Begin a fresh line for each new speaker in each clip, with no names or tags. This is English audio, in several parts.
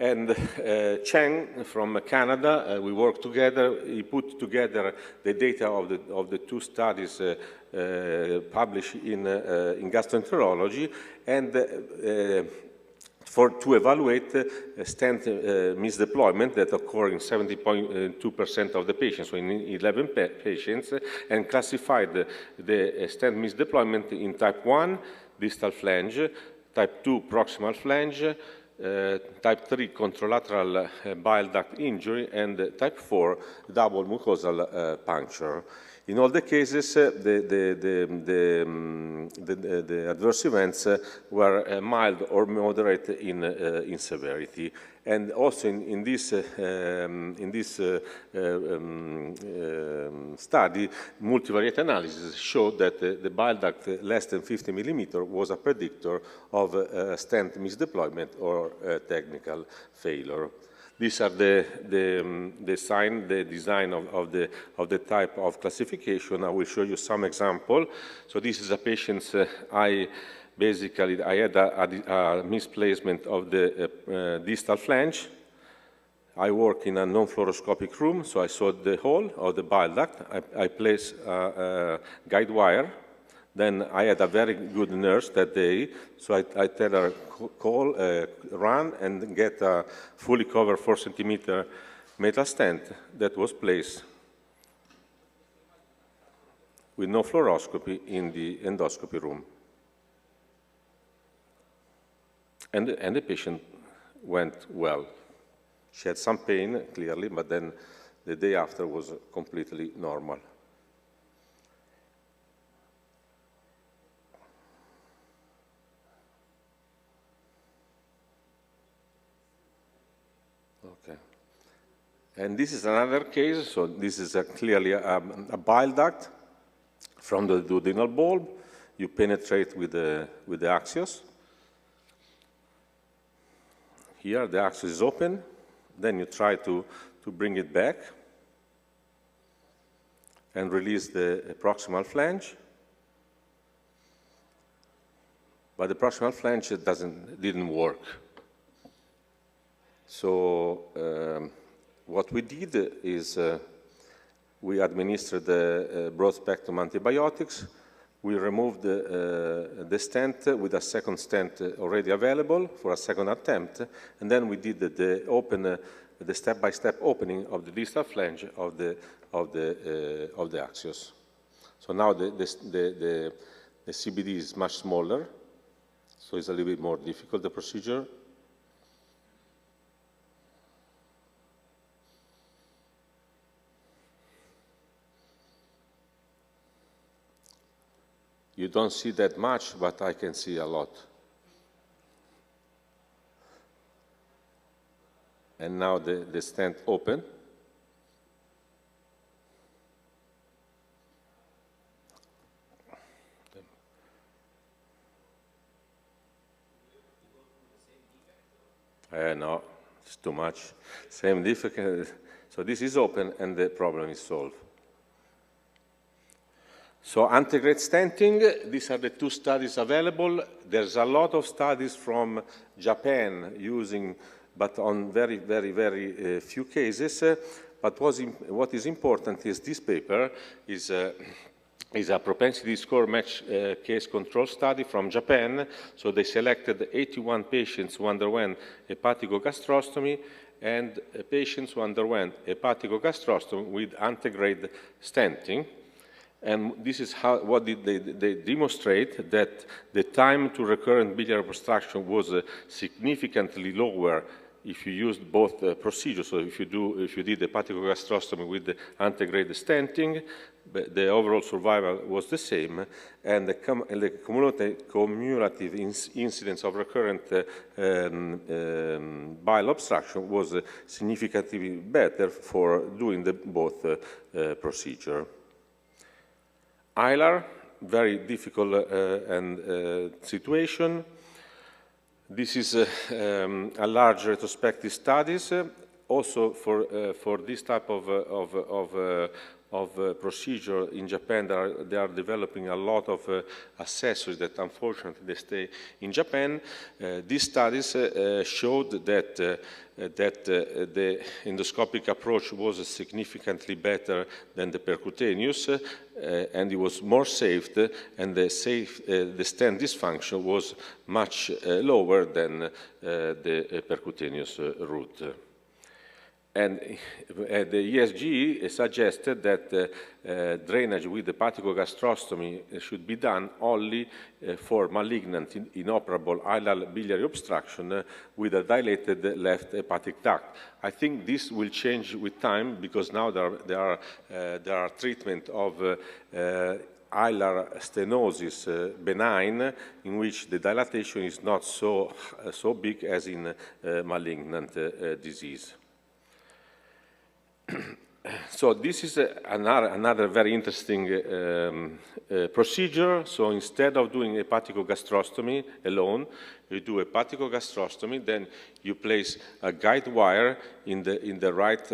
And Cheng from Canada, we worked together. He put together the data of the two studies published in gastroenterology, and to evaluate stent misdeployment that occur in 70.2% of the patients, so in 11 patients, and classified the stent misdeployment in type 1, distal flange, type 2, proximal flange, type 3, contralateral bile duct injury, and type 4, double mucosal puncture. In all the cases, the adverse events were mild or moderate in severity. And also in this study, multivariate analysis showed that the bile duct less than 50 millimeter was a predictor of stent misdeployment or technical failure. These are the design of the type of classification. I will show you some example. So this is a patient. I had a misplacement of the distal flange. I work in a non-fluoroscopic room, so I saw the hole of the bile duct. I placed a guide wire. Then I had a very good nurse that day, so I tell her, call, run, and get a fully covered 4 centimeter metal stent that was placed with no fluoroscopy in the endoscopy room. And the patient went well. She had some pain, clearly, but then the day after was completely normal. Okay. And this is another case. So this is clearly a bile duct from the duodenal bulb. You penetrate with the axios. Here, the axios is open. Then you try to bring it back and release the proximal flange. But the proximal flange didn't work. So what we did is we administered the broad-spectrum antibiotics. We removed the stent with a second stent already available for a second attempt, and then we did the step-by-step opening of the distal flange of the axios. So now the CBD is much smaller, so it's a little bit more difficult, the procedure. You don't see that much, but I can see a lot. And now the stent open. No, it's too much. Same defect. So this is open and the problem is solved. So antegrade stenting, these are the two studies available. There's a lot of studies from Japan using, but on very, very, very few cases. But what is important is this paper is a propensity score match case control study from Japan. So they selected 81 patients who underwent hepatogastrostomy and patients who underwent hepatogastrostomy with antegrade stenting. And this is what they demonstrate, that the time to recurrent biliary obstruction was significantly lower if you used both procedures. So if you did hepatogastrostomy with the antegrade stenting, the overall survival was the same, and the cumulative incidence of recurrent bile obstruction was significantly better for doing both procedure. ILAR, very difficult situation. This is a large retrospective studies. Also for this type of procedure in Japan. They are developing a lot of accessories that unfortunately they stay in Japan. These studies showed that the endoscopic approach was significantly better than the percutaneous, and it was more safe, and the stent dysfunction was much lower than the percutaneous route. And the ESG suggested that drainage with hepatogastrostomy should be done only for malignant inoperable ileal biliary obstruction with a dilated left hepatic duct. I think this will change with time, because now there are treatment of ileal stenosis benign, in which the dilatation is not so big as in malignant disease. So this is another very interesting procedure. So instead of doing hepatogastrostomy alone, you do hepatogastrostomy, then you place a guide wire in the right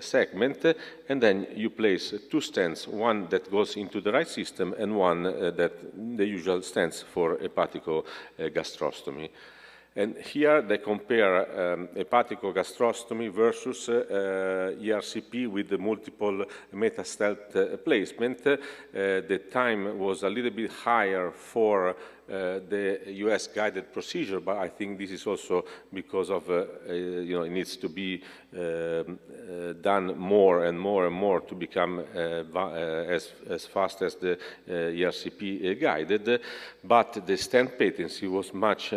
segment, and then you place two stents, one that goes into the right system and one that the usual stents for hepatogastrostomy. And here they compare hepatogastrostomy versus ERCP with the multiple metastelt placement. The time was a little bit higher for the EUS-guided procedure, but I think this is also because of, it needs to be done more and more to become as fast as the ERCP guided. But the stent patency was much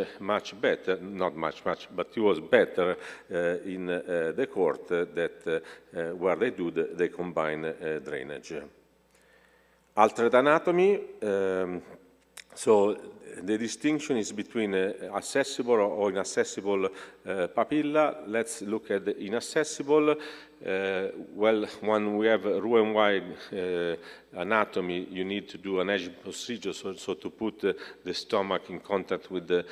better, not much, but it was better in the court that where they do the combined drainage. Altered anatomy. So the distinction is between accessible or inaccessible papilla. Let's look at the inaccessible. Well, when we have Roux-en-Y anatomy, you need to do an edge procedure, so to put the stomach in contact with the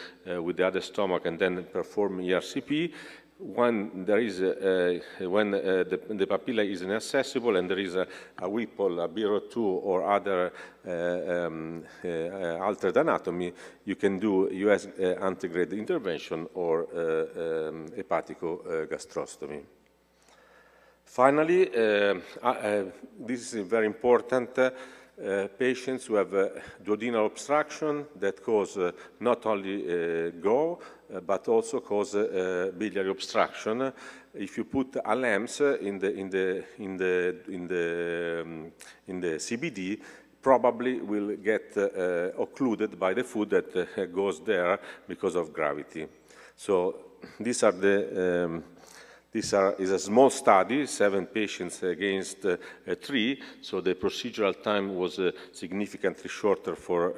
other stomach and then perform ERCP. When there is when the papilla is inaccessible and there is a Whipple, a BRO2, or other altered anatomy, you can do EUS antegrade intervention or hepatogastrostomy. Finally, this is very important. Patients who have duodenal obstruction that cause not only GO, but also cause biliary obstruction. If you put a LAMS in the CBD, probably will get occluded by the food that goes there because of gravity. So these are the is a small study, 7 patients against 3, so the procedural time was significantly shorter for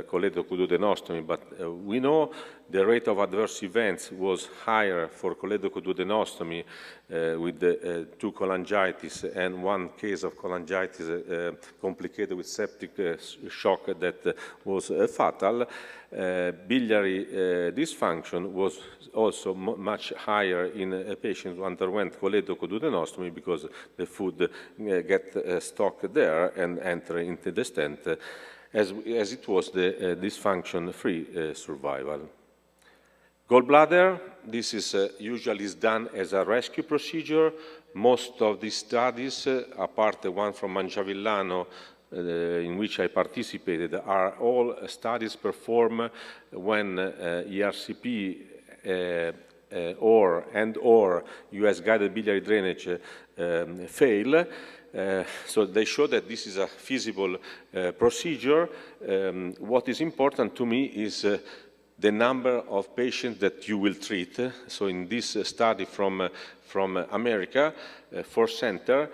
choledochoduodenostomy, but we know the rate of adverse events was higher for choledochoduodenostomy with 2 cholangitis and 1 case of cholangitis complicated with septic shock that was fatal. Biliary dysfunction was also much higher in patients who underwent choledochoduodenostomy because the food get stuck there and enter into the stent, as it was the dysfunction-free survival. Gallbladder, this is usually done as a rescue procedure. Most of these studies, apart the one from Mangiavillano, in which I participated, are all studies performed when ERCP or EUS-guided biliary drainage fail. So they show that this is a feasible procedure. What is important to me is the number of patients that you will treat. So in this study from America, 4 centers,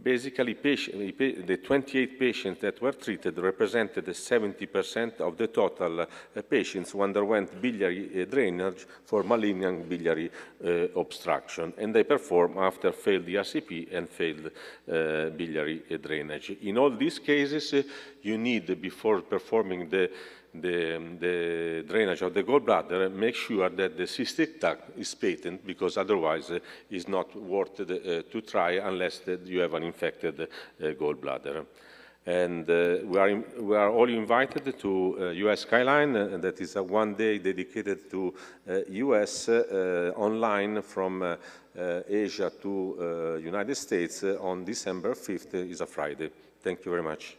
basically the 28 patients that were treated represented 70% of the total patients who underwent biliary drainage for malignant biliary obstruction, and they performed after failed ERCP and failed biliary drainage. In all these cases, you need, before performing the the drainage of the gallbladder, make sure that the cystic duct is patent, because otherwise it's not worth to try unless you have an infected gallbladder. And we are all invited to US Skyline, that is a one-day dedicated to US online from Asia to United States on December 5th, is a Friday. Thank you very much.